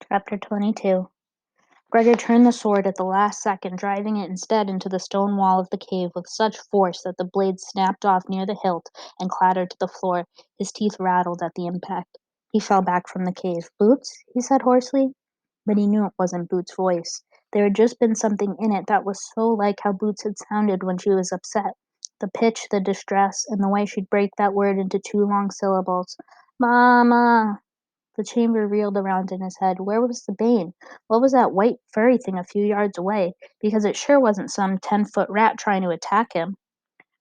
Chapter 22. Gregor turned the sword at the last second, driving it instead into the stone wall of the cave with such force that the blade snapped off near the hilt and clattered to the floor. His teeth rattled at the impact. He fell back from the cave. "Boots?" he said hoarsely. But he knew it wasn't Boots' voice. There had just been something in it that was so like how Boots had sounded when she was upset. The pitch, the distress, and the way she'd break that word into two long syllables. "Mama!" The chamber reeled around in his head. Where was the Bane? What was that white furry thing a few yards away? Because it sure wasn't some 10-foot rat trying to attack him.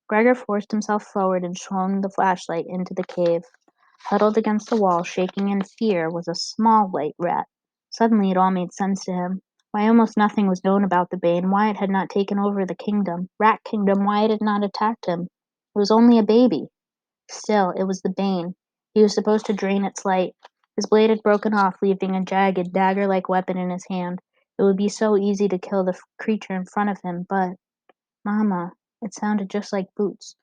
Gregor forced himself forward and shone the flashlight into the cave. Huddled against the wall, shaking in fear, was a small white rat. Suddenly it all made sense to him. Why almost nothing was known about the Bane, why it had not taken over the kingdom, Rat Kingdom, why it had not attacked him. It was only a baby. Still, it was the Bane. He was supposed to drain its light. His blade had broken off, leaving a jagged, dagger-like weapon in his hand. It would be so easy to kill the creature in front of him, but... Mama. It sounded just like Boots.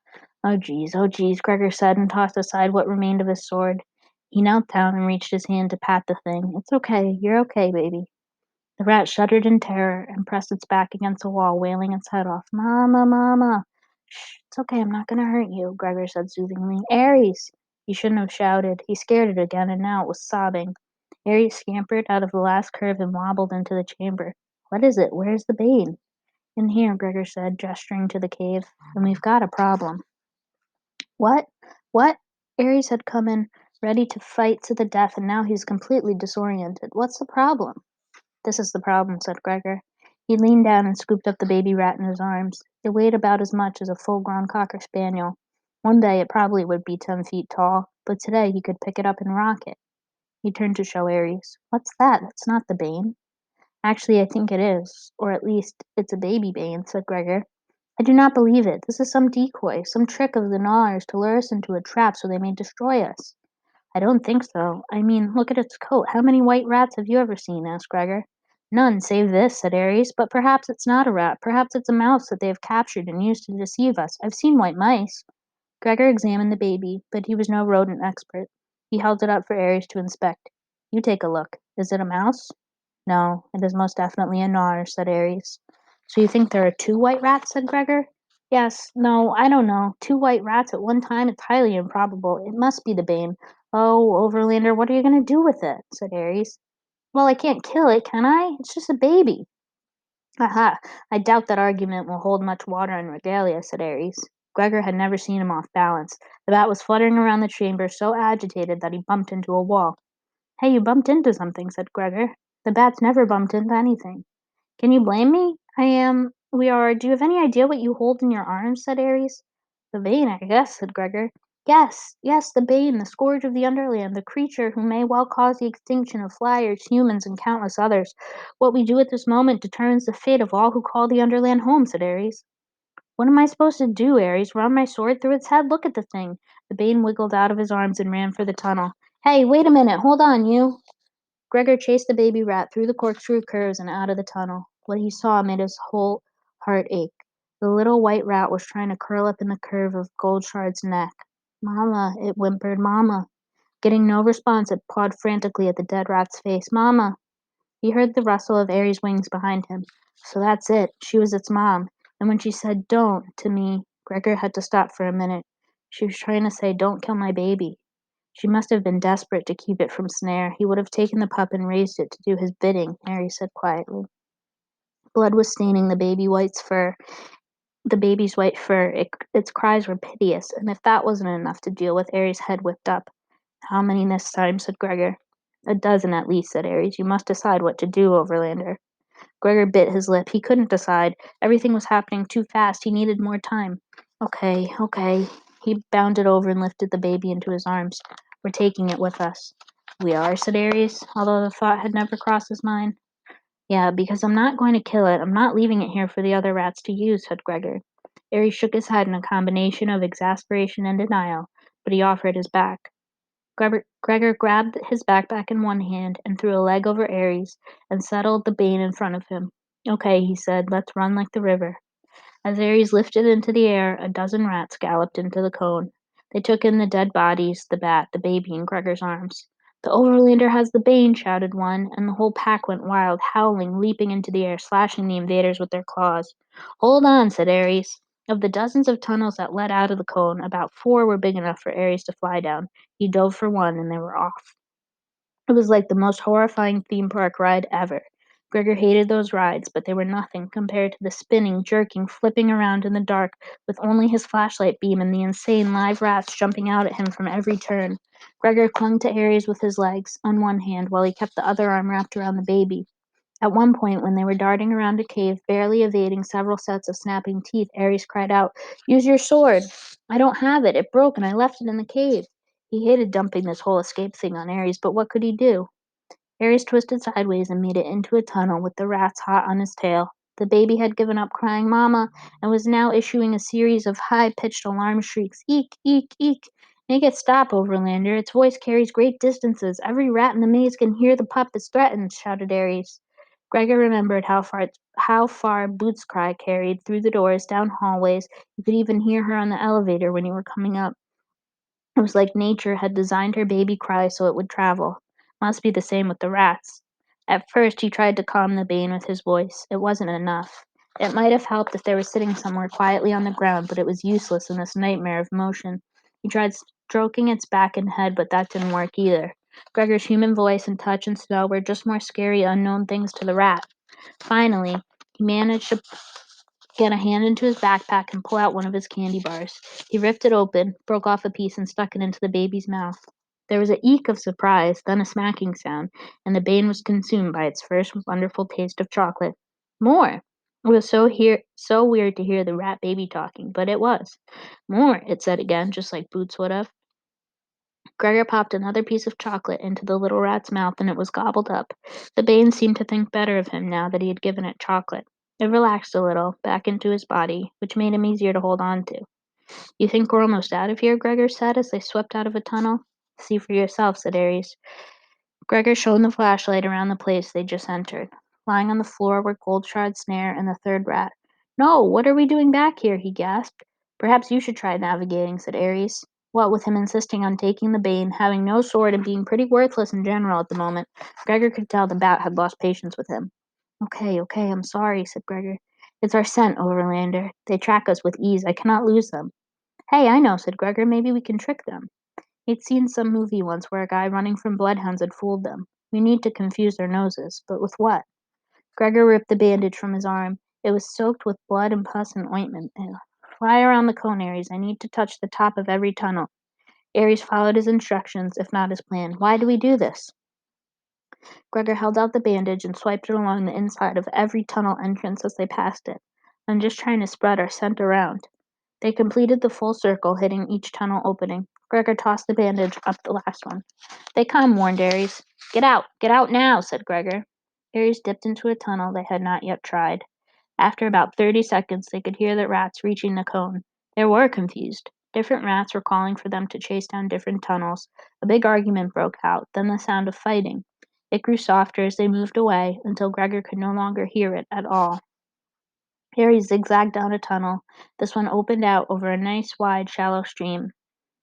Oh geez, Gregor said, and tossed aside what remained of his sword. He knelt down and reached his hand to pat the thing. "It's okay. You're okay, baby." The rat shuddered in terror and pressed its back against the wall, wailing its head off. "Mama, Mama!" "Shh, it's okay, I'm not gonna hurt you," Gregor said soothingly. "Aries!" He shouldn't have shouted. He scared it again, and now it was sobbing. Aries scampered out of the last curve and wobbled into the chamber. "What is it? Where's the Bane?" "In here," Gregor said, gesturing to the cave. "And we've got a problem." "What? What?" Aries had come in ready to fight to the death, and now he was completely disoriented. "What's the problem?" "This is the problem," said Gregor. He leaned down and scooped up the baby rat in his arms. It weighed about as much as a full-grown cocker spaniel. One day it probably would be 10 feet tall, but today he could pick it up and rock it. He turned to show Aries. "What's that? That's not the Bane." "Actually, I think it is. Or at least, it's a baby Bane," said Gregor. "I do not believe it. This is some decoy, some trick of the Gnawers to lure us into a trap so they may destroy us." "I don't think so. I mean, look at its coat. How many white rats have you ever seen?" asked Gregor. "None, save this," said Aries. "But perhaps it's not a rat. Perhaps it's a mouse that they have captured and used to deceive us. I've seen white mice." Gregor examined the baby, but he was no rodent expert. He held it up for Aries to inspect. "You take a look. Is it a mouse?" "No, it is most definitely a gnawer," said Aries. "So you think there are two white rats?" said Gregor. "Yes. No, I don't know. Two white rats at one time? It's highly improbable. It must be the Bane." "Oh, Overlander, what are you going to do with it?" said Aries. "Well, I can't kill it, can I? It's just a baby." "Aha! I doubt that argument will hold much water in Regalia," said Aries. Gregor had never seen him off balance. The bat was fluttering around the chamber, so agitated that he bumped into a wall. "Hey, you bumped into something," said Gregor. "The bat's never bumped into anything." "Can you blame me? We are. Do you have any idea what you hold in your arms?" said Aries. "The Bane, I guess," said Gregor. "Yes, yes, the Bane, the scourge of the Underland, the creature who may well cause the extinction of flyers, humans, and countless others. What we do at this moment determines the fate of all who call the Underland home," said Aries. "What am I supposed to do, Aries? Run my sword through its head? Look at the thing." The Bane wiggled out of his arms and ran for the tunnel. "Hey, wait a minute! Hold on, you!" Gregor chased the baby rat through the corkscrew curves and out of the tunnel. What he saw made his whole heart ache. The little white rat was trying to curl up in the curve of Goldshard's neck. "Mama," it whimpered, "Mama." Getting no response, it pawed frantically at the dead rat's face. "Mama." He heard the rustle of Aries' wings behind him. So that's it. She was its mom. And when she said "don't" to me, Gregor had to stop for a minute. She was trying to say, "Don't kill my baby." She must have been desperate to keep it from Snare. He would have taken the pup and raised it to do his bidding, Aries said quietly. Blood was staining the baby's white fur. Its cries were piteous, and if that wasn't enough to deal with, Aries' head whipped up. "How many this time?" said Gregor. "A dozen at least," said Aries. "You must decide what to do, Overlander." Gregor bit his lip. He couldn't decide. Everything was happening too fast. He needed more time. Okay. He bounded over and lifted the baby into his arms. "We're taking it with us." "We are," said Aries, although the thought had never crossed his mind. "Yeah, because I'm not going to kill it. I'm not leaving it here for the other rats to use," said Gregor. Aries shook his head in a combination of exasperation and denial, but he offered his back. Gregor grabbed his backpack in one hand and threw a leg over Aries and settled the Bane in front of him. "Okay," he said, "let's run like the river." As Aries lifted into the air, a dozen rats galloped into the cone. They took in the dead bodies, the bat, the baby in Gregor's arms. "The Overlander has the Bane!" shouted one, and the whole pack went wild, howling, leaping into the air, slashing the invaders with their claws. "Hold on," said Ares. Of the dozens of tunnels that led out of the cone, about 4 were big enough for Ares to fly down. He dove for one, and they were off. It was like the most horrifying theme park ride ever. Gregor hated those rides, but they were nothing compared to the spinning, jerking, flipping around in the dark with only his flashlight beam and the insane live rats jumping out at him from every turn. Gregor clung to Ares with his legs on one hand while he kept the other arm wrapped around the baby. At one point, when they were darting around a cave, barely evading several sets of snapping teeth, Ares cried out, "Use your sword!" "I don't have it. It broke and I left it in the cave." He hated dumping this whole escape thing on Ares, but what could he do? Ares twisted sideways and made it into a tunnel with the rats hot on his tail. The baby had given up crying "Mama" and was now issuing a series of high-pitched alarm shrieks. "Eek! Eek! Eek! Make it stop, Overlander. Its voice carries great distances. Every rat in the maze can hear the pup is threatened," shouted Ares. Gregor remembered how far Boots' cry carried, through the doors, down hallways. You could even hear her on the elevator when you were coming up. It was like nature had designed her baby cry so it would travel. Must be the same with the rats. At first he tried to calm the Bane with his voice. It wasn't enough. It might have helped if they were sitting somewhere quietly on the ground, but it was useless in this nightmare of motion. He tried stroking its back and head, but that didn't work either. Gregor's human voice and touch and smell were just more scary unknown things to the rat. Finally, he managed to get a hand into his backpack and pull out one of his candy bars. He ripped it open, broke off a piece, and stuck it into the baby's mouth. There was a eek of surprise, then a smacking sound, and the Bane was consumed by its first wonderful taste of chocolate. More! It was so weird to hear the rat baby talking, but it was. "More," it said again, just like Boots would have. Gregor popped another piece of chocolate into the little rat's mouth, and it was gobbled up. The Bane seemed to think better of him now that he had given it chocolate. It relaxed a little, back into his body, which made him easier to hold on to. "You think we're almost out of here?" Gregor said as they swept out of a tunnel. "See for yourself," said Ares. Gregor shone the flashlight around the place they'd just entered. Lying on the floor were Goldshard's snare and the third rat. "No, what are we doing back here?" he gasped. "Perhaps you should try navigating," said Ares. What with him insisting on taking the Bane, having no sword, and being pretty worthless in general at the moment, Gregor could tell the bat had lost patience with him. Okay, I'm sorry," said Gregor. "It's our scent, Overlander. They track us with ease. I cannot lose them." "Hey, I know," said Gregor. "Maybe we can trick them." He'd seen some movie once where a guy running from bloodhounds had fooled them. We need to confuse their noses, but with what? Gregor ripped the bandage from his arm. It was soaked with blood and pus and ointment. "Fly around the cone, Ares. I need to touch the top of every tunnel." Ares followed his instructions, if not his plan. "Why do we do this?" Gregor held out the bandage and swiped it along the inside of every tunnel entrance as they passed it. "I'm just trying to spread our scent around." They completed the full circle, hitting each tunnel opening. Gregor tossed the bandage up the last one. "They come," warned Ares. Get out now," said Gregor. Ares dipped into a tunnel they had not yet tried. After about 30 seconds, they could hear the rats reaching the cone. They were confused. Different rats were calling for them to chase down different tunnels. A big argument broke out, then the sound of fighting. It grew softer as they moved away, until Gregor could no longer hear it at all. Harry zigzagged down a tunnel. This one opened out over a nice, wide, shallow stream.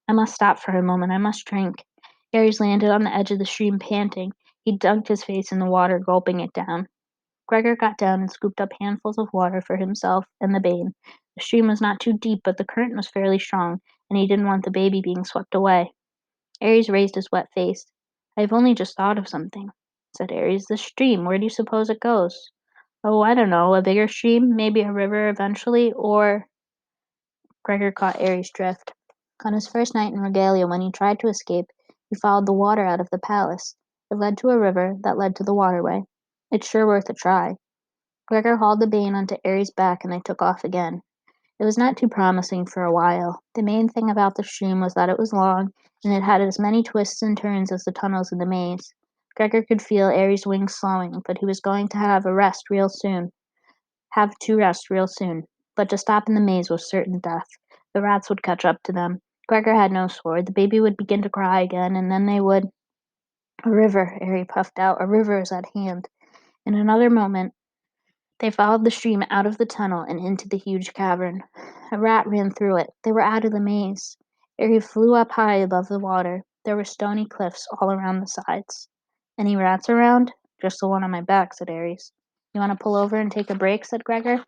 "I must stop for a moment. I must drink." Harry's landed on the edge of the stream, panting. He dunked his face in the water, gulping it down. Gregor got down and scooped up handfuls of water for himself and the Bane. The stream was not too deep, but the current was fairly strong, and he didn't want the baby being swept away. Ares raised his wet face. "I have only just thought of something," said Ares. "The stream, where do you suppose it goes?" "Oh, I don't know. A bigger stream, maybe a river eventually, or—" Gregor caught Ares' drift. On his first night in Regalia, when he tried to escape, he followed the water out of the palace. It led to a river that led to the waterway. It's sure worth a try. Gregor hauled the Bane onto Ares' back and they took off again. It was not too promising for a while. The main thing about the stream was that it was long, and it had as many twists and turns as the tunnels in the maze. Gregor could feel Ares' wings slowing, but he was going to have to rest real soon. But to stop in the maze was certain death. The rats would catch up to them. Gregor had no sword. The baby would begin to cry again, and then they would— "A river," Ares puffed out. "A river is at hand." In another moment, they followed the stream out of the tunnel and into the huge cavern. A rat ran through it. They were out of the maze. Ares flew up high above the water. There were stony cliffs all around the sides. "Any rats around?" "Just the one on my back," said Aries. "You want to pull over and take a break?" said Gregor.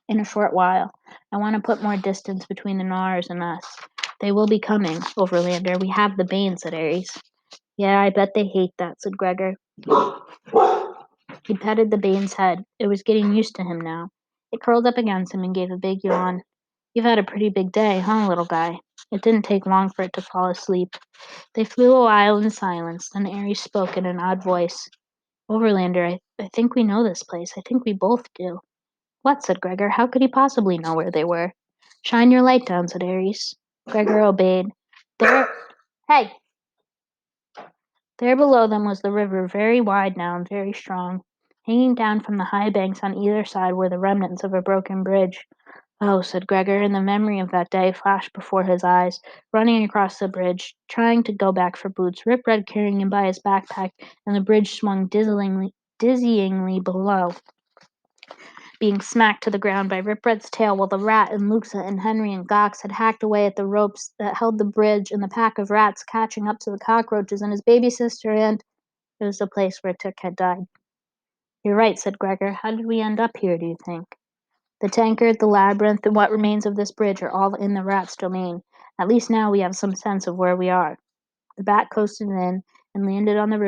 "In a short while. I want to put more distance between the gnawers and us." "They will be coming, Overlander. We have the bane," said Aries. "Yeah, I bet they hate that," said Gregor. He petted the bane's head. It was getting used to him now. It curled up against him and gave a big yawn. "You've had a pretty big day, huh, little guy?" It didn't take long for it to fall asleep. They flew a while in silence. Then Aries spoke in an odd voice. "Overlander, I think we know this place. I think we both do." "What?" said Gregor. How could he possibly know where they were? "Shine your light down," said Aries. Gregor obeyed. There, hey! There below them was the river, very wide now and very strong. Hanging down from the high banks on either side were the remnants of a broken bridge. "Oh," said Gregor, and the memory of that day flashed before his eyes, running across the bridge, trying to go back for Boots, Rip Red carrying him by his backpack, and the bridge swung dizzyingly below, being smacked to the ground by Rip Red's tail while the rat and Luxa and Henry and Gox had hacked away at the ropes that held the bridge, and the pack of rats catching up to the cockroaches and his baby sister, and it was the place where Tick had died. "You're right," said Gregor. "How did we end up here, do you think?" "The tankard, the labyrinth, and what remains of this bridge are all in the rat's domain. At least now we have some sense of where we are." The bat coasted in and landed on the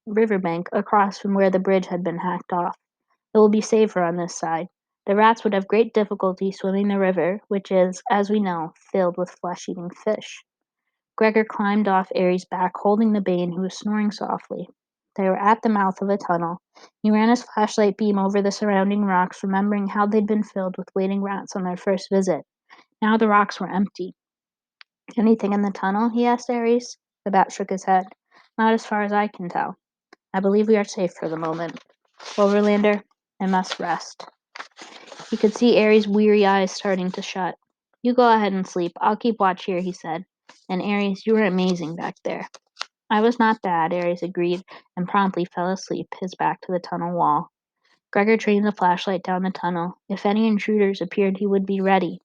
riverbank across from where the bridge had been hacked off. "It will be safer on this side. The rats would have great difficulty swimming the river, which is, as we know, filled with flesh-eating fish." Gregor climbed off Aries' back, holding the bane, who was snoring softly. They were at the mouth of a tunnel. He ran his flashlight beam over the surrounding rocks, remembering how they'd been filled with waiting rats on their first visit. Now the rocks were empty. "Anything in the tunnel?" he asked Aries. The bat shook his head. "Not as far as I can tell. I believe we are safe for the moment. Overlander, I must rest." He could see Aries' weary eyes starting to shut. "You go ahead and sleep. I'll keep watch here," he said. "And Aries, you were amazing back there." "I was not bad," Aries agreed, and promptly fell asleep, his back to the tunnel wall. Gregor trained the flashlight down the tunnel. If any intruders appeared, he would be ready.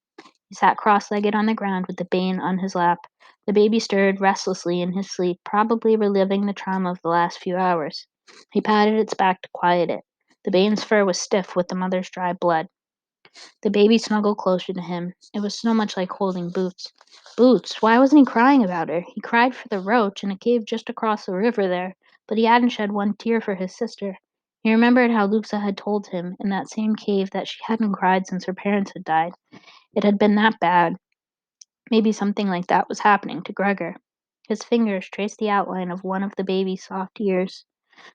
He sat cross-legged on the ground with the bane on his lap. The baby stirred restlessly in his sleep, probably reliving the trauma of the last few hours. He patted its back to quiet it. The bane's fur was stiff with the mother's dry blood. The baby snuggled closer to him. It was so much like holding Boots. Boots! Why wasn't he crying about her? He cried for the roach in a cave just across the river there, but he hadn't shed one tear for his sister. He remembered how Luxa had told him, in that same cave, that she hadn't cried since her parents had died. It had been that bad. Maybe something like that was happening to Gregor. His fingers traced the outline of one of the baby's soft ears.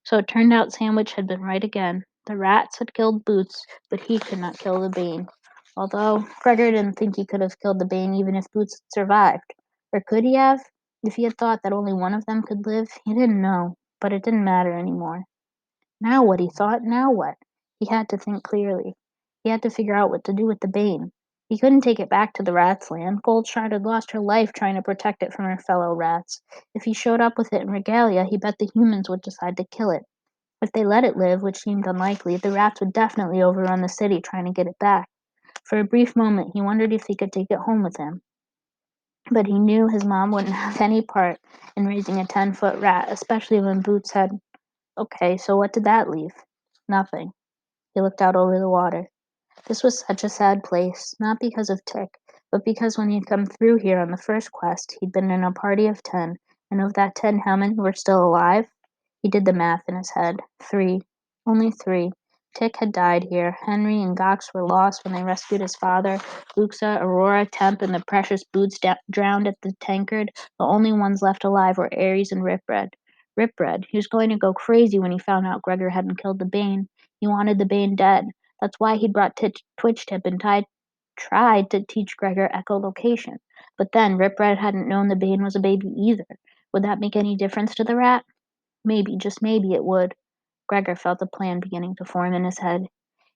So it turned out Sandwich had been right again. The rats had killed Boots, but he could not kill the bane. Although Gregor didn't think he could have killed the bane even if Boots had survived. Or could he have? If he had thought that only one of them could live, he didn't know. But it didn't matter anymore. Now what, he thought, now what? He had to think clearly. He had to figure out what to do with the bane. He couldn't take it back to the rats' land. Goldshard had lost her life trying to protect it from her fellow rats. If he showed up with it in Regalia, he bet the humans would decide to kill it. If they let it live, which seemed unlikely, the rats would definitely overrun the city trying to get it back. For a brief moment, he wondered if he could take it home with him. But he knew his mom wouldn't have any part in raising a 10-foot rat, especially when Boots had... Okay, so what did that leave? Nothing. He looked out over the water. This was such a sad place, not because of Tick, but because when he'd come through here on the first quest, he'd been in a party of 10, and of that 10, how many were still alive? He did the math in his head. 3. Only 3. Tick had died here. Henry and Gox were lost when they rescued his father. Luxa, Aurora, Temp, and the precious Boots drowned at the tankard. The only ones left alive were Aries and Ripred. Ripred, he was going to go crazy when he found out Gregor hadn't killed the Bane. He wanted the Bane dead. That's why he'd brought Twitch Tip and tried to teach Gregor echolocation. But then Ripred hadn't known the Bane was a baby either. Would that make any difference to the rat? Maybe, just maybe it would. Gregor felt a plan beginning to form in his head.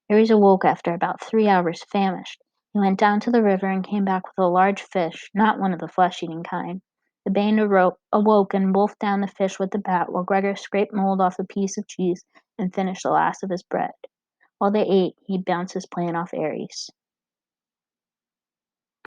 Aries awoke after about 3 hours, famished. He went down to the river and came back with a large fish, not one of the flesh-eating kind. The Bane awoke and wolfed down the fish with the bat while Gregor scraped mold off a piece of cheese and finished the last of his bread. While they ate, he bounced his plan off Aries.